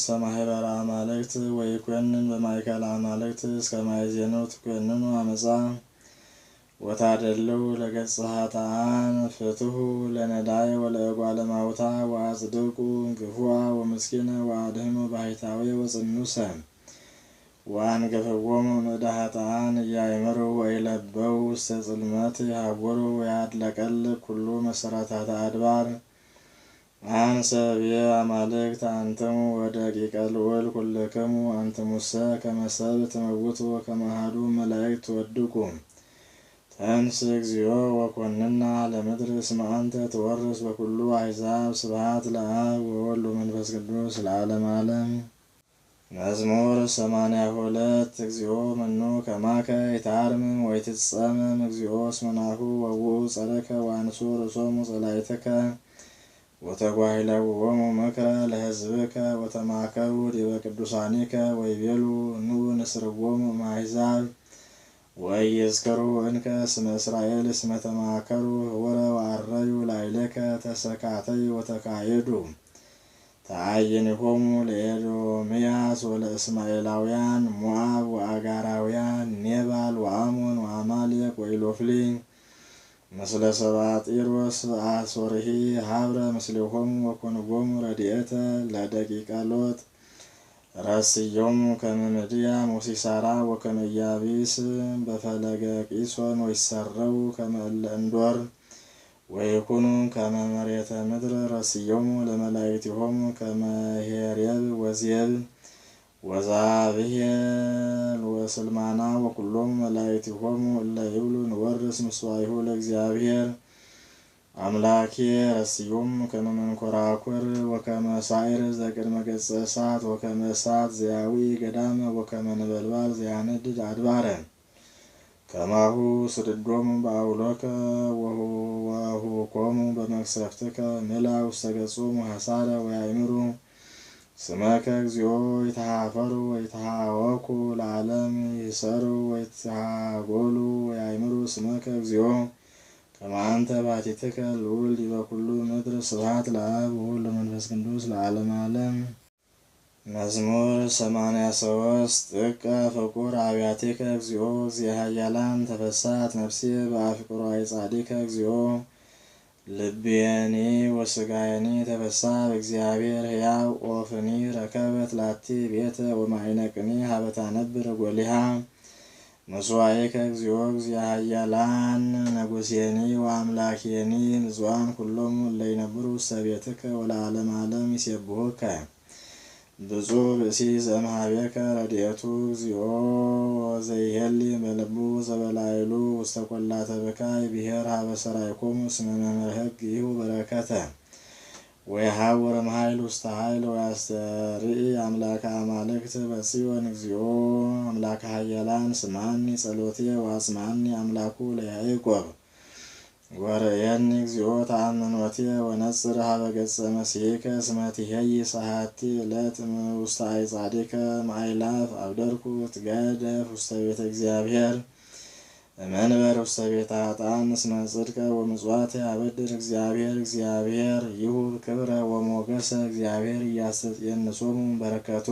ውስተ ማህበረ አማልክት ወይኮንን በማእከለ አማልክት እስከ ማእዜኑ ትኮንኑ አመፃ ወታደለው ለገጸ ኃጥአን ፍትሑ ለነዳይ ወለእጓለ ማውታ ወአጽድቁ ግፉአ ወምስኪነ ወአድኅኑ ባሕታዊ ወጽኑሰ ወአንገፈዎሙ እምእደ ኃጥአን ኢያእመሩ ወኢለበው ውስተ ጽልመት ይሃወሩ ወያድለቀልቅ ኩሉ መሰረታተ አድባር አንሰ ብየ አማልክት አንትሙ ወደቂቀ ልዑል ኩልክሙ አንትሙሰ ከመ ሰብእ ትመውቱ ወከመ አሐዱ መላእክት ትወድቁ ተንስ እግዚኦ ወኮንና ለምድር እስመ አንተ ትወርስ በኩሉ አሕዛብ ስብሐት ለአብ ወወልድ ወመንፈስ ቅዱስ ለዓለመ ዓለም። መዝሙር 82 እግዚኦ መኑ ከማከ ይታርምም ወይትጸመም እግዚኦ እስመ ናሁ ወውኡ ጸረከ ወአንሱ ርእሶሙ ጸላእትከ ወተጓሂለዎሙ ምክረ ለሕዝብከ ወተማከሩ ዲበ ቅዱሳኒከ ወይቤሉ ኑ ንስርዎሙ እምአሕዛብ ወይዝከሩ እንከ እስመ እስራኤል እስመ ተማከሩ ህወረ ወዐረዩ ላዕሌከ ተሰካተዩ ወተካየዱ ተአይንሆሙ ለኤዶምያስ ወለእስማኤላውያን ሞዓብ ወአጋራውያን ኔባል ወአሞን ወአማሌቅ ወኢሎፍሊ ምስለ ሰብአ ጢሮስ አሶርሂ ሀብረ ምስሌሆሙ ወኮንዎሙ ረድኤተ ለደቂቀ ሎጥ ረስዮሙ ከመ ምድያም ወሲሳራ ወከመ ኢያቢስ በፈለገ ቂሶን ወይሰረው ከመ እለ እንዶር ወይኩኑ ከመ መሬተ ምድር ረስዮሙ ለመላእክቲሆሙ ከመ ሄሬብ ወዜብ ወዛብሄል ወስልማና ወኩሎሙ መላእክቲሆሙ እለ ይብሉ ንወርስ ምስዋዕሁ ለእግዚአብሔር አምላኬ ረስዮሙ ከመ መንኰራኵር ወከመ ሳዕር ዘቅድመ ገጸ እሳት ወከመ እሳት ዘያዊ ገዳመ ወከመ ነበልባል ዘያነድድ አድባረ ከማሁ ስድዶሙ በአውሎከ ወሁኮሙ በመቅሰፍትከ ምላ ውስተ ገጾሙ ሐሳረ ወያእምሩ ስመከ እግዚኦ ይትሃፈሩ ወይትሃወኩ ለዓለም ይሰሩ ወይትሃጐሉ ወያእምሩ ስመከ እግዚኦ ከመ አንተ ባሕቲትከ ልዑል ዲበ ኩሉ ምድር ስብሐት ለአብ ወወልድ ወመንፈስ ቅዱስ ለዓለመ ዓለም። መዝሙር 83 ጥቀ ፍቁር አብያቲከ እግዚኦ እግዚአ ኃያላን ተፈሳት ነፍሴ በአፍቅሮ ጻዲከ እግዚኦ ልቤኒ ወሥጋየኒ ተፈሳ በእግዚአብሔር ሕያው ኦፍኒ ረከበት ላቲ ቤተ ወማዕነቅኒ ሀበ ታነብር ጐሊሃ መስዋዕከ እግዚኦ እግዚአ ኃያላን ንጉሴኒ ወአምላኬኒ ንጹሐን ኩሎሙ እለ ይነብሩ ውስተ ቤትከ ወለዓለመ ዓለም ይሴብሑከ ብፁዕ ብእሲ ዘእምኀቤከ ረድኤቱ እግዚኦ ዘይሄሊ በልቡ ዘበላዕሉ ውስተ ኰላተ ብካይ ብሔር ሀበ ሠራይኮሙ እስመ መምህረ ሕግ ይሁ በረከተ ወየሐውር እምኃይል ውስተ ኃይል ወያስተርኢ አምላከ አማልክት በጽዮን እግዚኦ አምላከ ኃያላን ስማኒ ጸሎቴ ወአጽምዓኒ አምላኩ ለያዕቆብ ወርእየኒ እግዚኦ ተአምኖቴ ወነጽር ሀበ ገጸ መሲሕከ እስመ ትኄይ ሰዓቲ ዕለት ውስተ አዕጻዲከ ማእላፍ አብደርኩ ትገደፍ ውስተ ቤተ እግዚአብሔር መንበር ውስተ ቤተ ኃጥአን እስመ ጽድቀ ወምጽዋተ ያበድር እግዚአብሔር ይሁብ ክብረ ወሞገሰ እግዚአብሔር ኢያስተጽየንሶሙ በረከቱ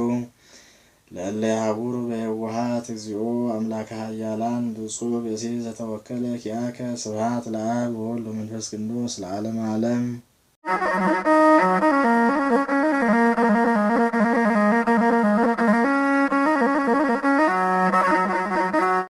ለእለ ያኅቡሩ በየውሃት እግዚኦ አምላከ ኃያላን ብፁዕ ብእሲ ዘተወከለ ኪያከ ስብሐት ለአብ ወወልድ ወመንፈስ ቅዱስ ለዓለመ ዓለም።